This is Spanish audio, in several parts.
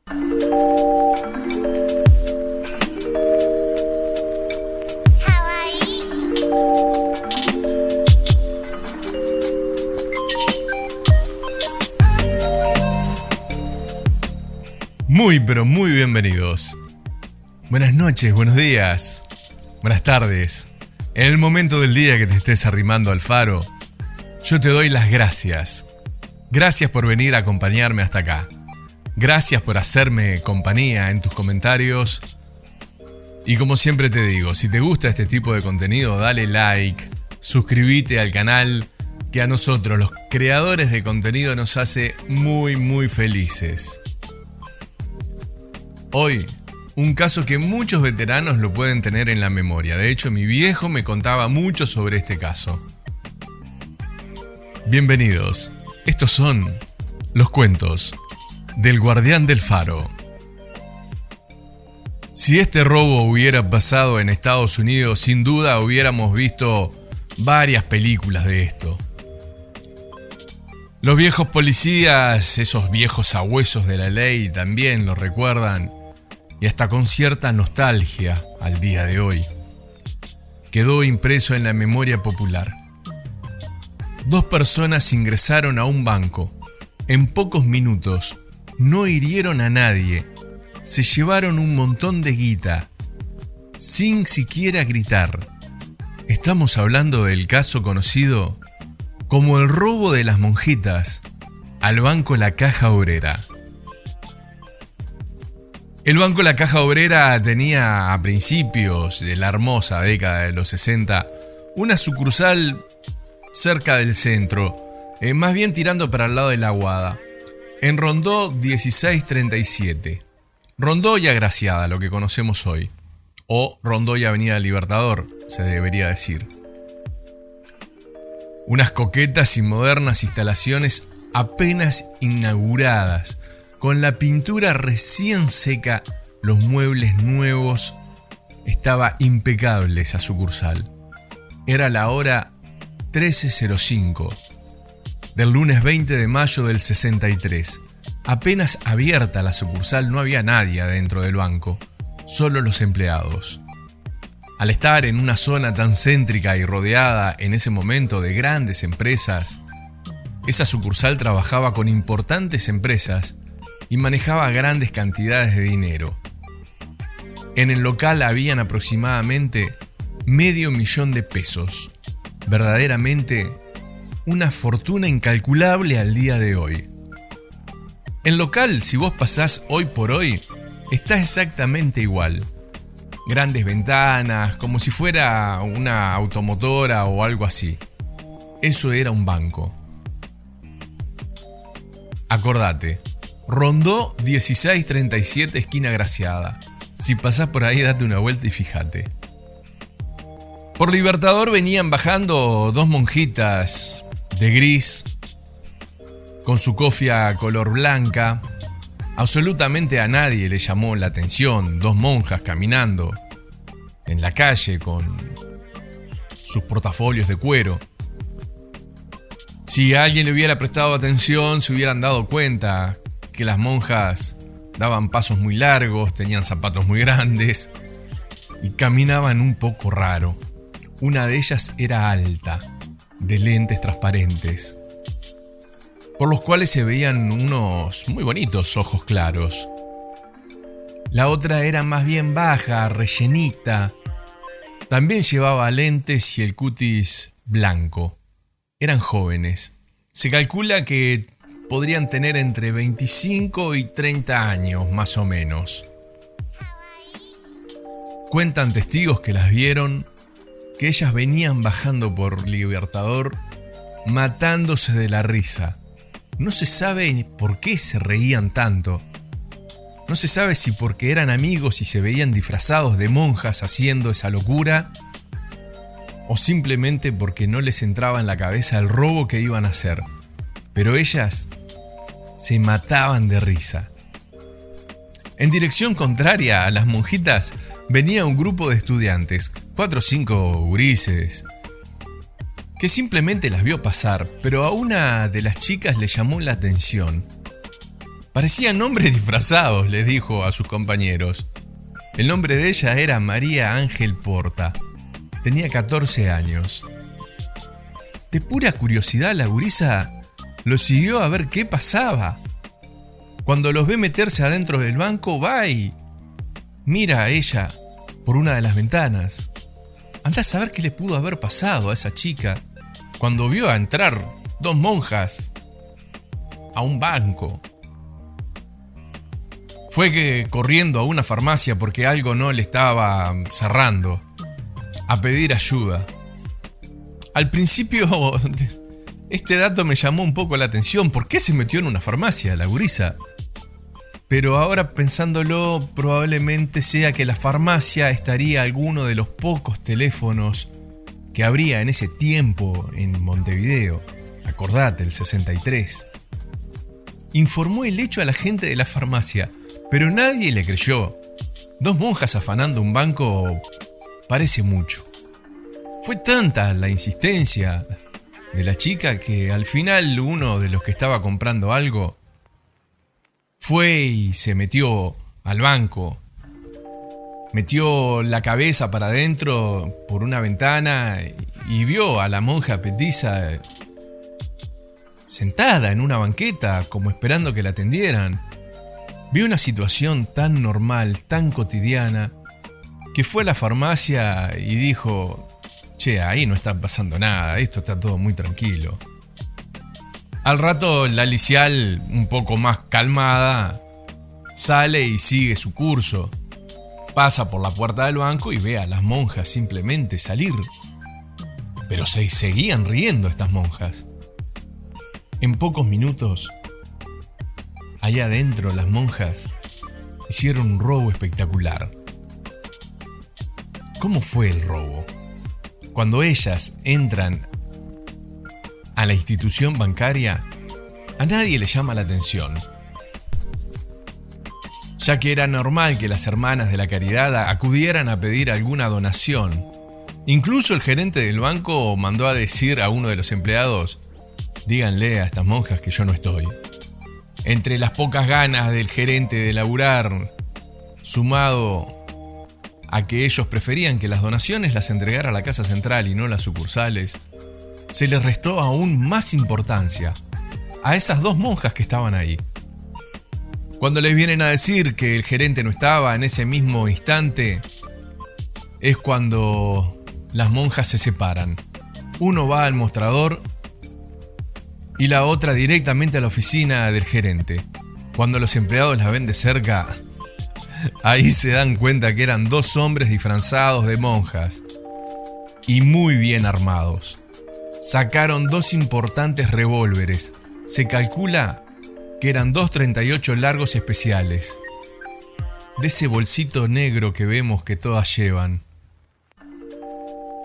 Muy pero muy bienvenidos. Buenas noches, buenos días, buenas tardes. En el momento del día que te estés arrimando al faro, yo te doy las gracias. Gracias por venir a acompañarme hasta acá. Gracias por hacerme compañía en tus comentarios. Y como siempre te digo, si te gusta este tipo de contenido, dale like, suscríbete al canal, que a nosotros, los creadores de contenido, nos hace muy felices. Hoy, un caso que muchos veteranos lo pueden tener en la memoria. De hecho, mi viejo me contaba mucho sobre este caso. Bienvenidos. Estos son los cuentos del Guardián del Faro. Si este robo hubiera pasado en Estados Unidos, sin duda hubiéramos visto varias películas de esto. Los viejos policías, esos viejos sabuesos de la ley, también lo recuerdan. Y hasta con cierta nostalgia al día de hoy. Quedó impreso en la memoria popular. Dos personas ingresaron a un banco. En pocos minutos, no hirieron a nadie. Se llevaron un montón de guita, sin siquiera gritar. Estamos hablando del caso conocido como el robo de las monjitas al Banco La Caja Obrera. El Banco La Caja Obrera tenía a principios de la hermosa década de los 60 una sucursal cerca del centro, más bien tirando para el lado de la Aguada, en Rondó 1637. Rondó y Agraciada, lo que conocemos hoy, o Rondó y Avenida Libertador, se debería decir. Unas coquetas y modernas instalaciones apenas inauguradas, con la pintura recién seca, los muebles nuevos. Estaba impecable esa sucursal. Era la hora 13:05 del lunes 20 de mayo del 63. Apenas abierta la sucursal, no había nadie adentro del banco, solo los empleados. Al estar en una zona tan céntrica y rodeada en ese momento de grandes empresas, esa sucursal trabajaba con importantes empresas y manejaba grandes cantidades de dinero. En el local habían aproximadamente $500,000 de pesos. Verdaderamente una fortuna incalculable al día de hoy. El local, si vos pasás hoy por hoy, está exactamente igual. Grandes ventanas, como si fuera una automotora o algo así. Eso era un banco. Acordate. Rondó 1637, esquina Agraciada. Si pasás por ahí, date una vuelta y fíjate. Por Libertador venían bajando dos monjitas de gris, con su cofia color blanca. Absolutamente a nadie le llamó la atención dos monjas caminando en la calle con sus portafolios de cuero. Si a alguien le hubiera prestado atención, se hubieran dado cuenta que las monjas daban pasos muy largos, tenían zapatos muy grandes y caminaban un poco raro. Una de ellas era alta, de lentes transparentes, por los cuales se veían unos muy bonitos ojos claros. La otra era más bien baja, rellenita. También llevaba lentes y el cutis blanco. Eran jóvenes. Se calcula que podrían tener entre 25 y 30 años, más o menos. Cuentan testigos que las vieron, que ellas venían bajando por Libertador, matándose de la risa. No se sabe por qué se reían tanto. No se sabe si porque eran amigos y se veían disfrazados de monjas haciendo esa locura, o simplemente porque no les entraba en la cabeza el robo que iban a hacer. Pero ellas se mataban de risa. En dirección contraria a las monjitas venía un grupo de estudiantes, 4 o 5 gurises, que simplemente las vio pasar, pero a una de las chicas le llamó la atención, Parecían hombres disfrazados, les dijo a sus compañeros. El nombre de ella era María Ángel Porta. Tenía 14 años. De pura curiosidad, la gurisa lo siguió a ver qué pasaba. Cuando los ve meterse adentro del banco, va y mira a ella por una de las ventanas. Anda a saber qué le pudo haber pasado a esa chica cuando vio a entrar 2 monjas a un banco. Fue que corriendo a una farmacia porque algo no le estaba cerrando, a pedir ayuda. Al principio, este dato me llamó un poco la atención. ¿Por qué se metió en una farmacia, la gurisa? Pero ahora pensándolo, probablemente sea que la farmacia estaría alguno de los pocos teléfonos que habría en ese tiempo en Montevideo. Acordate, el 63. Informó el hecho a la gente de la farmacia, pero nadie le creyó. 2 monjas afanando un banco parece mucho. Fue tanta la insistencia de la chica que al final uno de los que estaba comprando algo fue y se metió al banco. Metió la cabeza para adentro por una ventana y vio a la monja petiza sentada en una banqueta como esperando que la atendieran. Vio una situación tan normal, tan cotidiana, que fue a la farmacia y dijo: che, ahí no está pasando nada, esto está todo muy tranquilo. Al rato la licial, un poco más calmada, sale y sigue su curso. Pasa por la puerta del banco y ve a las monjas simplemente salir. Pero se seguían riendo estas monjas. En pocos minutos, allá adentro las monjas hicieron un robo espectacular. ¿Cómo fue el robo? Cuando ellas entran a la institución bancaria, a nadie le llama la atención, ya que era normal que las hermanas de la caridad acudieran a pedir alguna donación. Incluso el gerente del banco mandó a decir a uno de los empleados: díganle a estas monjas que yo no estoy. Entre las pocas ganas del gerente de laburar, sumado a que ellos preferían que las donaciones las entregara a la casa central y no las sucursales, se les restó aún más importancia a esas 2 monjas que estaban ahí. Cuando les vienen a decir que el gerente no estaba en ese mismo instante, es cuando las monjas se separan. Uno va al mostrador y la otra directamente a la oficina del gerente. Cuando los empleados las ven de cerca, ahí se dan cuenta que eran 2 hombres disfrazados de monjas y muy bien armados. Sacaron 2 importantes revólveres. Se calcula que eran 2 .38 largos especiales, de ese bolsito negro que vemos que todas llevan.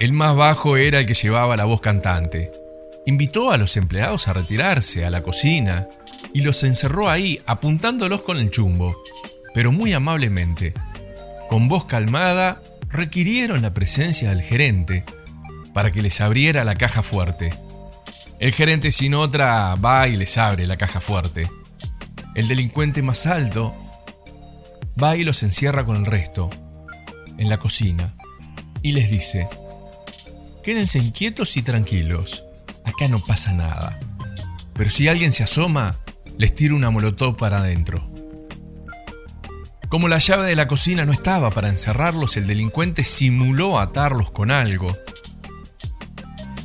El más bajo era el que llevaba la voz cantante. Invitó a los empleados a retirarse a la cocina y los encerró ahí apuntándolos con el chumbo, pero muy amablemente. Con voz calmada requirieron la presencia del gerente para que les abriera la caja fuerte. El gerente sin otra va y les abre la caja fuerte. El delincuente más alto va y los encierra con el resto en la cocina y les dice: quédense inquietos y tranquilos, acá no pasa nada, pero si alguien se asoma, les tiro una molotov para adentro. Como la llave de la cocina no estaba para encerrarlos, el delincuente simuló atarlos con algo.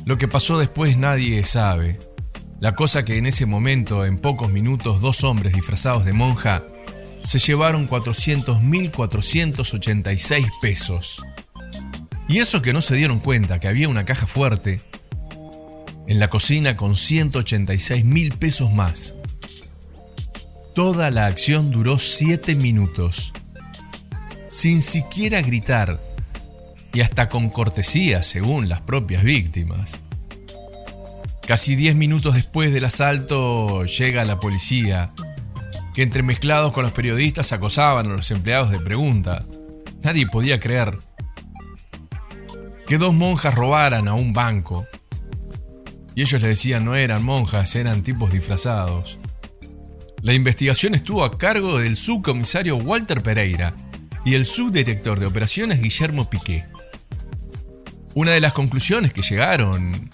Lo que pasó después nadie sabe. La cosa que en ese momento, en pocos minutos, 2 hombres disfrazados de monja se llevaron 400.486 pesos. Y eso que no se dieron cuenta que había una caja fuerte en la cocina con 186.000 pesos más. Toda la acción duró 7 minutos, sin siquiera gritar, y hasta con cortesía según las propias víctimas. Casi 10 minutos después del asalto llega la policía, que entremezclados con los periodistas acosaban a los empleados de pregunta. Nadie podía creer que 2 monjas robaran a un banco. Y ellos le decían no eran monjas, eran tipos disfrazados. La investigación estuvo a cargo del subcomisario Walter Pereira y el subdirector de operaciones Guillermo Piqué. Una de las conclusiones que llegaron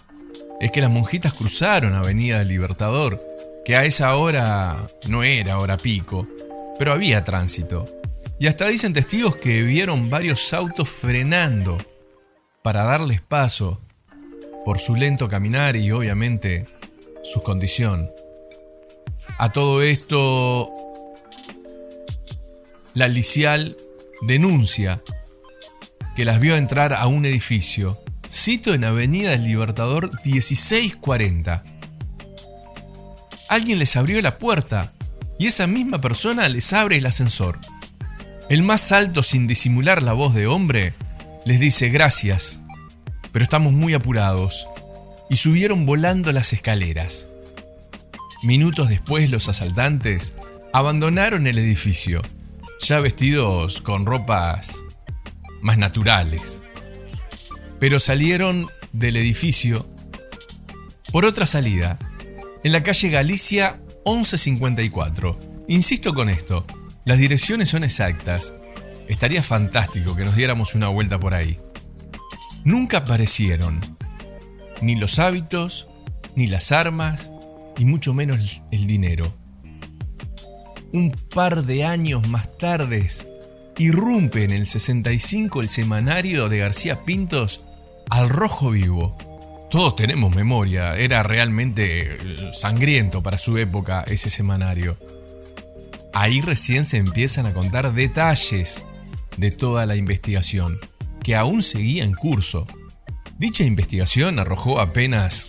es que las monjitas cruzaron Avenida del Libertador, que a esa hora no era hora pico, pero había tránsito. Y hasta dicen testigos que vieron varios autos frenando para darles paso por su lento caminar y obviamente su condición. A todo esto, la Licial denuncia que las vio entrar a un edificio, cito en Avenida del Libertador 1640. Alguien les abrió la puerta y esa misma persona les abre el ascensor. El más alto, sin disimular la voz de hombre, les dice gracias, pero estamos muy apurados, y subieron volando las escaleras. Minutos después, los asaltantes abandonaron el edificio, ya vestidos con ropas más naturales. Pero salieron del edificio por otra salida, en la calle Galicia 1154. Insisto con esto, las direcciones son exactas. Estaría fantástico que nos diéramos una vuelta por ahí. Nunca aparecieron ni los hábitos, ni las armas, y mucho menos el dinero. Un par de años más tarde, irrumpe en el 65 el semanario de García Pintos Al Rojo Vivo. Todos tenemos memoria, era realmente sangriento para su época ese semanario. Ahí recién se empiezan a contar detalles de toda la investigación, que aún seguía en curso. Dicha investigación arrojó apenas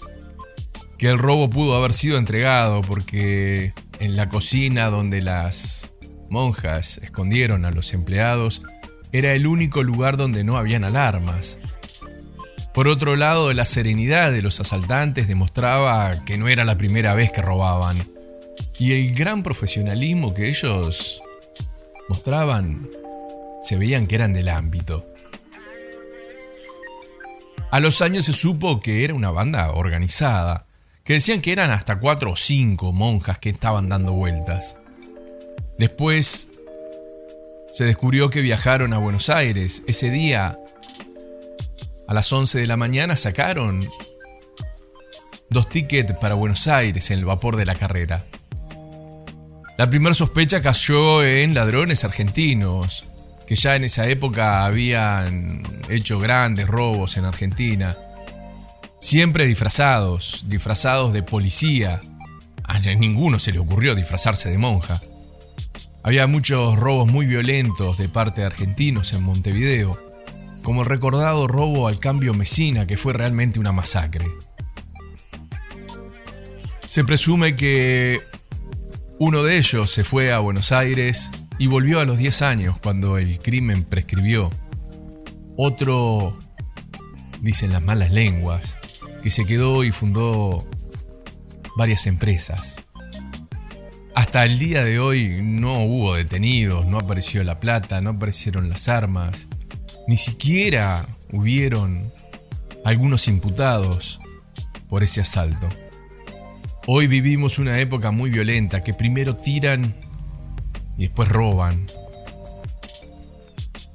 que el robo pudo haber sido entregado porque en la cocina donde las monjas escondieron a los empleados era el único lugar donde no habían alarmas. Por otro lado, la serenidad de los asaltantes demostraba que no era la primera vez que robaban, y el gran profesionalismo que ellos mostraban se veían que eran del ámbito. A los años se supo que era una banda organizada, que decían que eran hasta 4 o 5 monjas que estaban dando vueltas. Después se descubrió que viajaron a Buenos Aires. Ese día, a las 11 de la mañana, sacaron 2 tickets para Buenos Aires en el vapor de la Carrera. La primera sospecha cayó en ladrones argentinos, que ya en esa época habían hecho grandes robos en Argentina. Siempre disfrazados de policía. A ninguno se le ocurrió disfrazarse de monja. Había muchos robos muy violentos de parte de argentinos en Montevideo, como el recordado robo al Cambio Mesina, que fue realmente una masacre. Se presume que uno de ellos se fue a Buenos Aires y volvió a los 10 años cuando el crimen prescribió. Otro, dicen las malas lenguas, que se quedó y fundó varias empresas. Hasta el día de hoy no hubo detenidos, no apareció la plata, no aparecieron las armas, ni siquiera hubieron algunos imputados por ese asalto. Hoy vivimos una época muy violenta, que primero tiran y después roban.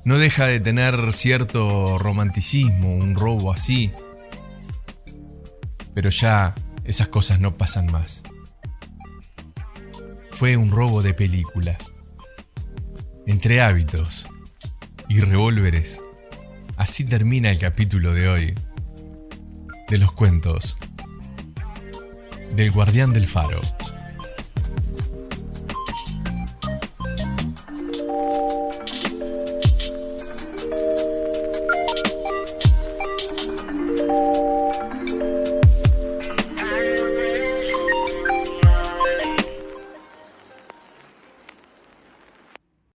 No deja de tener cierto romanticismo un robo así, pero ya esas cosas no pasan más. Fue un robo de película. Entre hábitos y revólveres, así termina el capítulo de hoy de los cuentos del Guardián del Faro.